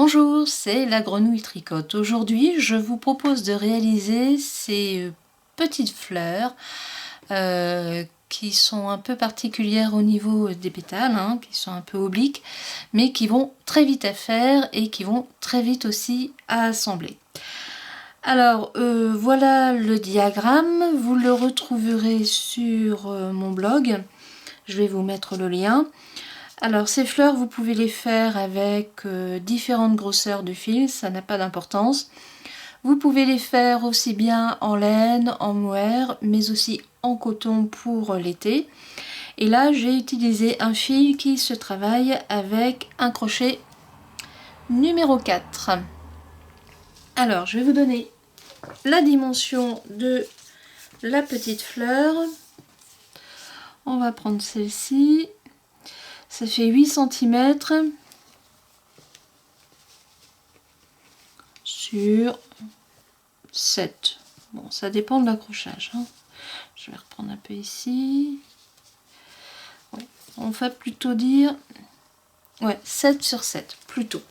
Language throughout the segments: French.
Bonjour, c'est la grenouille tricote. Aujourd'hui, je vous propose de réaliser ces petites fleurs qui sont un peu particulières au niveau des pétales, qui sont un peu obliques, mais qui vont très vite à faire et qui vont très vite aussi à assembler. Alors, voilà le diagramme. Vous le retrouverez sur mon blog. Je vais vous mettre le lien. Alors ces fleurs, vous pouvez les faire avec différentes grosseurs de fil, ça n'a pas d'importance. Vous pouvez les faire aussi bien en laine, en mohair, mais aussi en coton pour l'été. Et là, j'ai utilisé un fil qui se travaille avec un crochet numéro 4. Alors, je vais vous donner la dimension de la petite fleur. On va prendre celle-ci. Ça fait 8 cm sur 7. Bon, ça dépend de l'accrochage. Je vais reprendre un peu ici. Ouais, on va plutôt dire 7 sur 7, plutôt.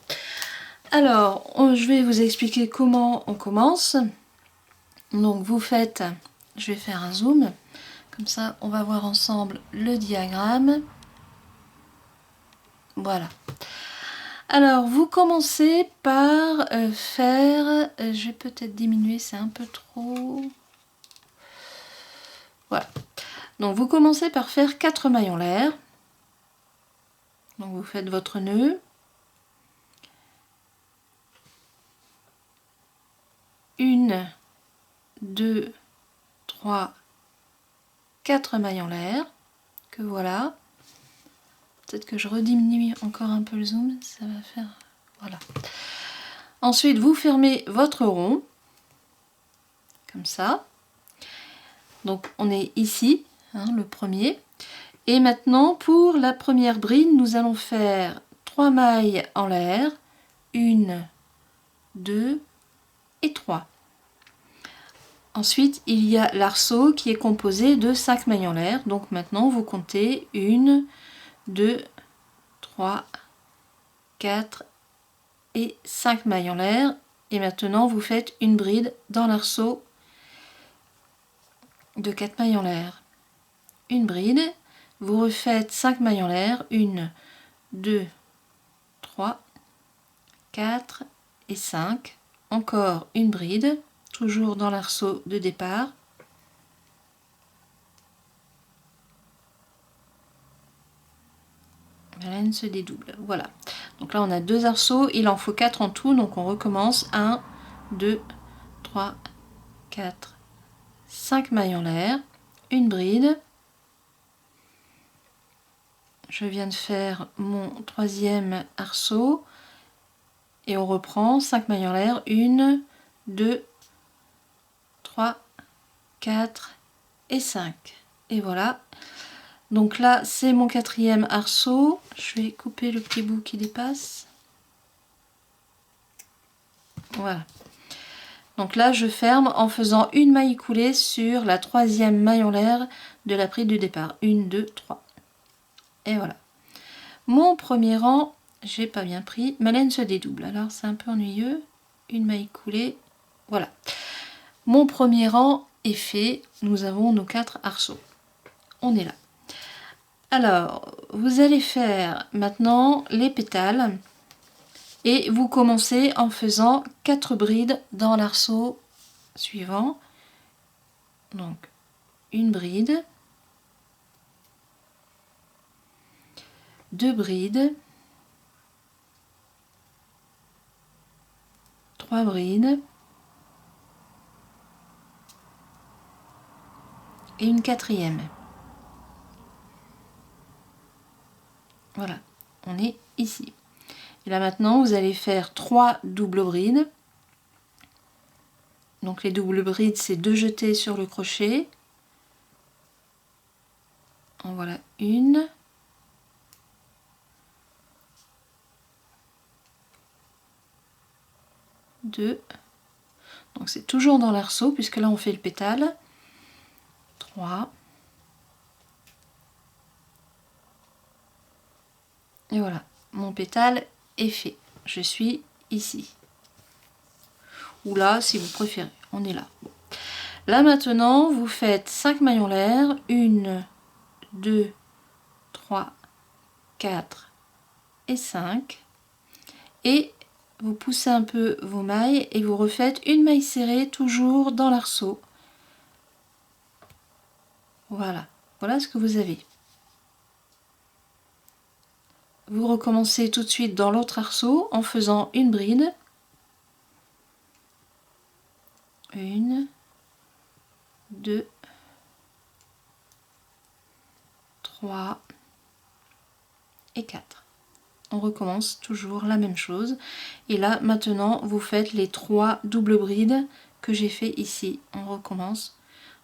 Alors, je vais vous expliquer comment on commence. Donc, vous faites, je vais faire un zoom. Comme ça, on va voir ensemble le diagramme. Voilà. Alors, vous commencez par faire... je vais peut-être diminuer, c'est un peu trop... Voilà. Donc, vous commencez par faire 4 mailles en l'air. Donc, vous faites votre nœud. 1, 2, 3, 4 mailles en l'air. Que voilà. Peut-être que je rediminue encore un peu le zoom, ça va faire... Voilà. Ensuite, vous fermez votre rond, comme ça. Donc, on est ici, le premier. Et maintenant, pour la première bride, nous allons faire 3 mailles en l'air. 1, 2 et 3. Ensuite, il y a l'arceau qui est composé de 5 mailles en l'air. Donc maintenant, vous comptez 1, 2, 3, 4 et 5 mailles en l'air. Et maintenant, vous faites une bride dans l'arceau de 4 mailles en l'air. Une bride, vous refaites 5 mailles en l'air. 1, 2, 3, 4 et 5. Encore une bride, toujours dans l'arceau de départ. La laine se dédouble. Voilà. Donc là, on a 2 arceaux. Il en faut 4 en tout. Donc on recommence. 1, 2, 3, 4, 5 mailles en l'air. Une bride. Je viens de faire mon 3e arceau. Et on reprend 5 mailles en l'air. 1, 2, 3, 4 et 5. Et voilà. Donc là, c'est mon 4e arceau. Je vais couper le petit bout qui dépasse. Voilà. Donc là, je ferme en faisant une maille coulée sur la 3e maille en l'air de la bride du départ. 1, 2, 3. Et voilà. Mon premier rang, j'ai pas bien pris. Ma laine se dédouble. Alors, c'est un peu ennuyeux. Une maille coulée. Voilà. Mon premier rang est fait. Nous avons nos 4 arceaux. On est là. Alors, vous allez faire maintenant les pétales et vous commencez en faisant 4 brides dans l'arceau suivant. Donc, une bride, 2 brides, 3 brides et une 4e. Voilà, on est ici. Et là maintenant, vous allez faire 3 doubles brides. Donc les doubles brides, c'est 2 jetés sur le crochet. En voilà une. Deux. Donc c'est toujours dans l'arceau, puisque là on fait le pétale. 3. Et voilà, mon pétale est fait. Je suis ici. Ou là, si vous préférez. On est là. Bon. Là maintenant, vous faites 5 mailles en l'air. 1, 2, 3, 4 et 5. Et vous poussez un peu vos mailles et vous refaites une maille serrée toujours dans l'arceau. Voilà. Voilà ce que vous avez. Vous recommencez tout de suite dans l'autre arceau en faisant une bride. 1, 2, 3 et 4. On recommence toujours la même chose. Et là, maintenant, vous faites les 3 doubles brides que j'ai fait ici. On recommence.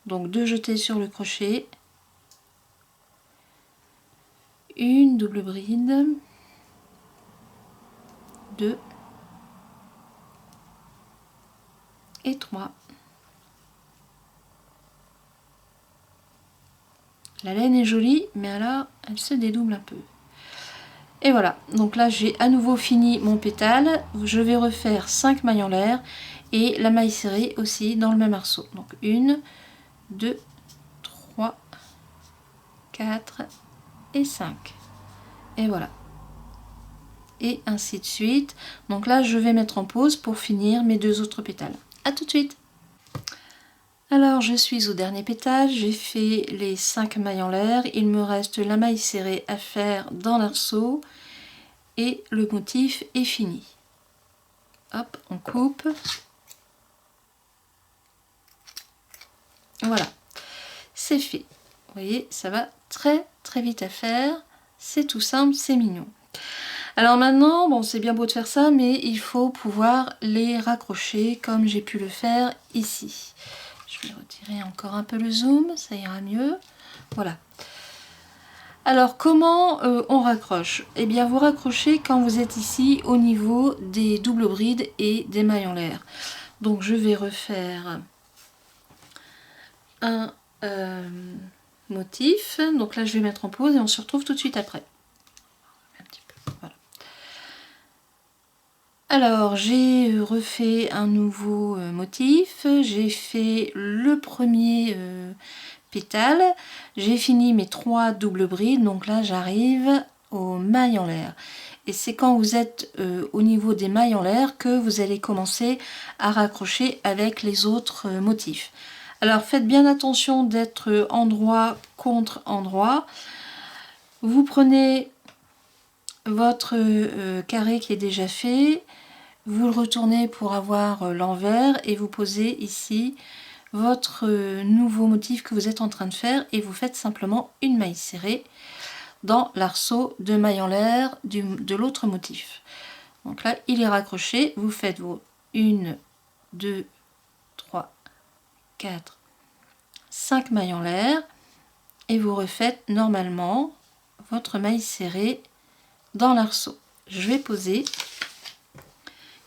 Donc 2 jetés sur le crochet. Une double bride. 2 et 3. La laine est jolie, mais là, elle se dédouble un peu. Et voilà, donc là j'ai à nouveau fini mon pétale. Je vais refaire 5 mailles en l'air et la maille serrée aussi dans le même arceau. Donc 1, 2, 3, 4 et 5. Et voilà. Et ainsi de suite. Donc là je vais mettre en pause pour finir mes 2 autres pétales. A tout de suite. Alors je suis au dernier pétale, j'ai fait les 5 mailles en l'air, il me reste la maille serrée à faire dans l'arceau et le motif est fini. Hop, on coupe. Voilà, c'est fait. Vous voyez, ça va très très vite à faire, c'est tout simple, c'est mignon. Alors maintenant, bon c'est bien beau de faire ça, mais il faut pouvoir les raccrocher comme j'ai pu le faire ici. Je vais retirer encore un peu le zoom, ça ira mieux. Voilà. Alors comment on raccroche? Eh bien vous raccrochez quand vous êtes ici au niveau des doubles brides et des mailles en l'air. Donc je vais refaire un motif. Donc là je vais mettre en pause et on se retrouve tout de suite après. Un petit peu, voilà. Alors j'ai refait un nouveau motif, j'ai fait le premier pétale, j'ai fini mes 3 doubles brides, donc là j'arrive aux mailles en l'air. Et c'est quand vous êtes au niveau des mailles en l'air que vous allez commencer à raccrocher avec les autres motifs. Alors faites bien attention d'être endroit contre endroit. Vous prenez votre carré qui est déjà fait, vous le retournez pour avoir l'envers et vous posez ici votre nouveau motif que vous êtes en train de faire et vous faites simplement une maille serrée dans l'arceau de mailles en l'air de l'autre motif. Donc là il est raccroché, vous faites vos 1, 2, 3, 4, 5 mailles en l'air et vous refaites normalement votre maille serrée dans l'arceau. Je vais poser,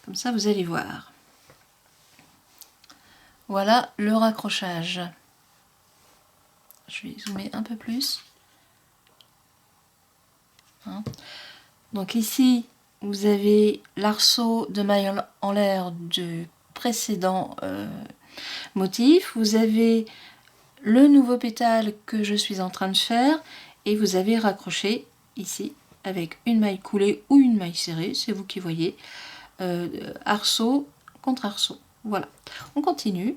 comme ça vous allez voir. Voilà le raccrochage. Je vais zoomer un peu plus. Hein. Donc ici, vous avez l'arceau de mailles en l'air du précédent motif. Vous avez le nouveau pétale que je suis en train de faire et vous avez raccroché ici avec une maille coulée ou une maille serrée, c'est vous qui voyez, arceau contre arceau. Voilà, on continue.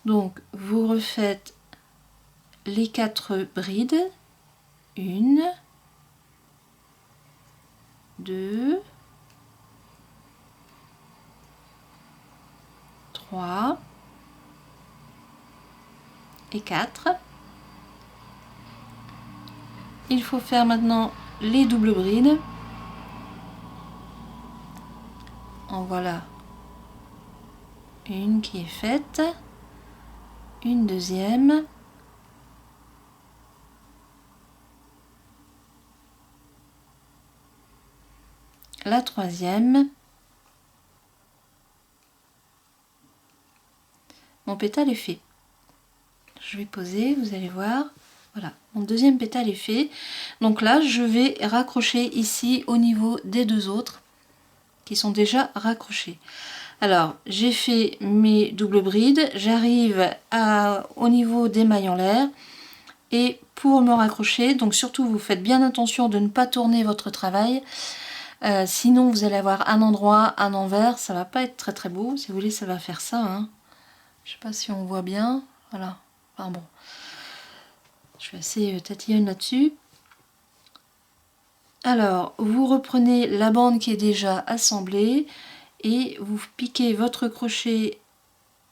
Donc vous refaites les 4 brides, 1, 2, 3 et 4. Il faut faire maintenant les doubles brides. En voilà une qui est faite, une deuxième, la troisième. Mon pétale est fait. Je vais poser, vous allez voir. Voilà, mon deuxième pétale est fait. Donc là, je vais raccrocher ici au niveau des deux autres qui sont déjà raccrochés. Alors, j'ai fait mes doubles brides, j'arrive au niveau des mailles en l'air et pour me raccrocher, donc surtout vous faites bien attention de ne pas tourner votre travail, sinon vous allez avoir un endroit, un envers, ça va pas être très très beau. Si vous voulez, ça va faire ça, hein. Je sais pas si on voit bien, voilà, enfin bon. Je suis assez tatillonne là-dessus. Alors, vous reprenez la bande qui est déjà assemblée et vous piquez votre crochet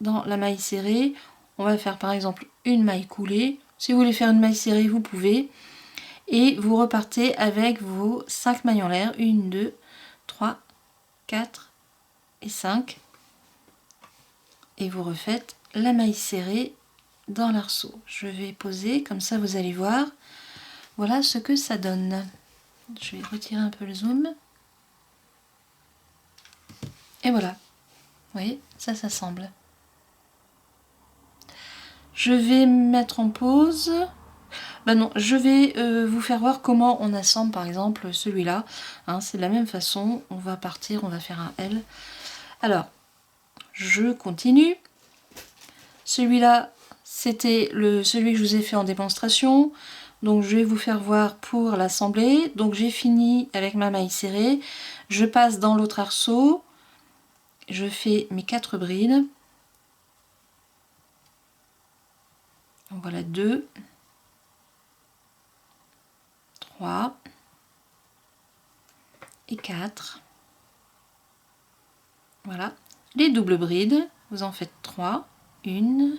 dans la maille serrée. On va faire par exemple une maille coulée. Si vous voulez faire une maille serrée, vous pouvez. Et vous repartez avec vos 5 mailles en l'air. 1, 2, 3, 4 et 5. Et vous refaites la maille serrée dans l'arceau. Je vais poser, comme ça vous allez voir. Voilà ce que ça donne. Je vais retirer un peu le zoom. Et voilà. Vous voyez, ça s'assemble. Je vais mettre en pause. Ben non, je vais vous faire voir comment on assemble par exemple celui-là. Hein, c'est de la même façon. On va partir, on va faire un L. Alors, je continue. Celui-là, c'était celui que je vous ai fait en démonstration. Donc je vais vous faire voir pour l'assembler. Donc j'ai fini avec ma maille serrée. Je passe dans l'autre arceau. Je fais mes 4 brides. Donc voilà 2, 3 et 4. Voilà. Les doubles brides, vous en faites 3. 1,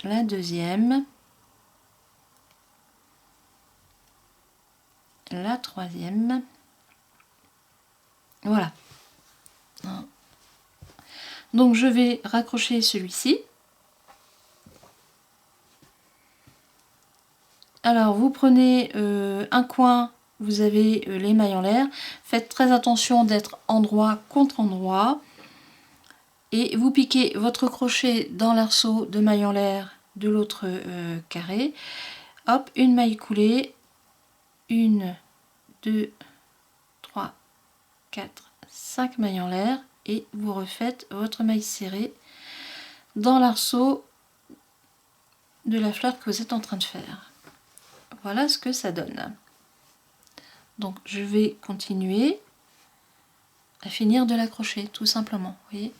la deuxième, la troisième, voilà. Donc je vais raccrocher celui-ci. Alors vous prenez un coin, vous avez les mailles en l'air, faites très attention d'être endroit contre endroit. Et vous piquez votre crochet dans l'arceau de mailles en l'air de l'autre carré. Hop, une maille coulée. 1, 2, 3, 4, 5 mailles en l'air. Et vous refaites votre maille serrée dans l'arceau de la fleur que vous êtes en train de faire. Voilà ce que ça donne. Donc je vais continuer à finir de l'accrocher tout simplement. Vous voyez.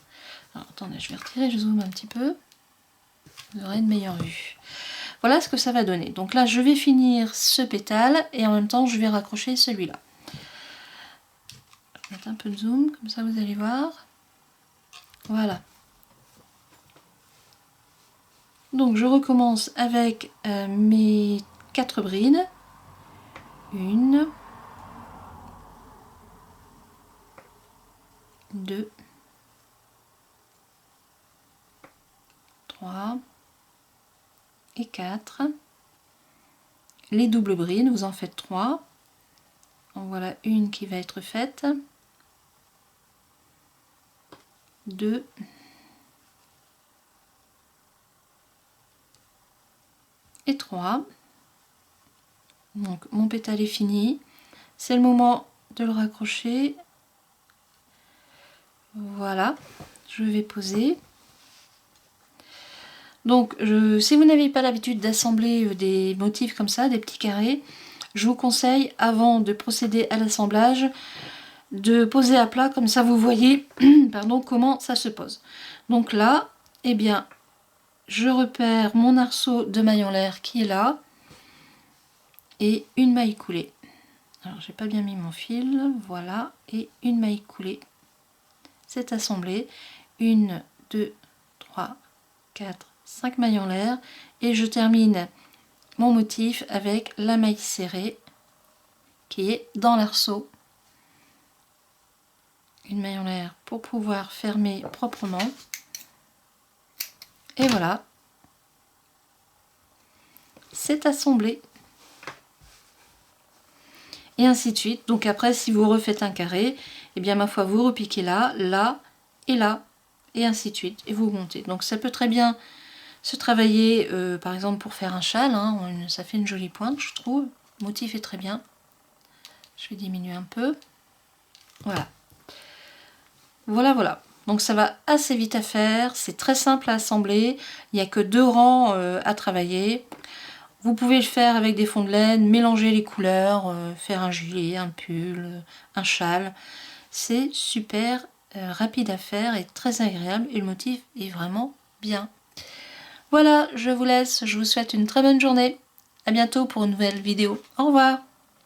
Alors, attendez, je vais retirer, je zoome un petit peu. Vous aurez une meilleure vue. Voilà ce que ça va donner. Donc là, je vais finir ce pétale et en même temps, je vais raccrocher celui-là. Je vais mettre un peu de zoom, comme ça vous allez voir. Voilà. Donc je recommence avec mes 4 brides. 1, 2, 3 et 4. Les doubles brides, vous en faites 3. En voilà une qui va être faite. 2. Et 3. Donc mon pétale est fini. C'est le moment de le raccrocher. Voilà, je vais poser. Donc si vous n'avez pas l'habitude d'assembler des motifs comme ça, des petits carrés, je vous conseille avant de procéder à l'assemblage de poser à plat, comme ça vous voyez pardon, comment ça se pose. Donc là, eh bien, je repère mon arceau de mailles en l'air qui est là et une maille coulée. Alors j'ai pas bien mis mon fil, voilà, et une maille coulée. C'est assemblé. 1, 2, 3, 4, 5 mailles en l'air et je termine mon motif avec la maille serrée qui est dans l'arceau. Une maille en l'air pour pouvoir fermer proprement. Et voilà, c'est assemblé. Et ainsi de suite. Donc après, si vous refaites un carré, et bien ma foi, vous repiquez là, là et là. et ainsi de suite, et vous montez. Donc ça peut très bien se travailler, par exemple pour faire un châle, hein, ça fait une jolie pointe, je trouve. Le motif est très bien. Je vais diminuer un peu. Voilà. Voilà. Donc ça va assez vite à faire, c'est très simple à assembler, il n'y a que 2 rangs à travailler. Vous pouvez le faire avec des fonds de laine, mélanger les couleurs, faire un gilet, un pull, un châle. C'est super rapide à faire et très agréable et le motif est vraiment bien. Voilà, je vous laisse, je vous souhaite une très bonne journée. À bientôt pour une nouvelle vidéo. Au revoir.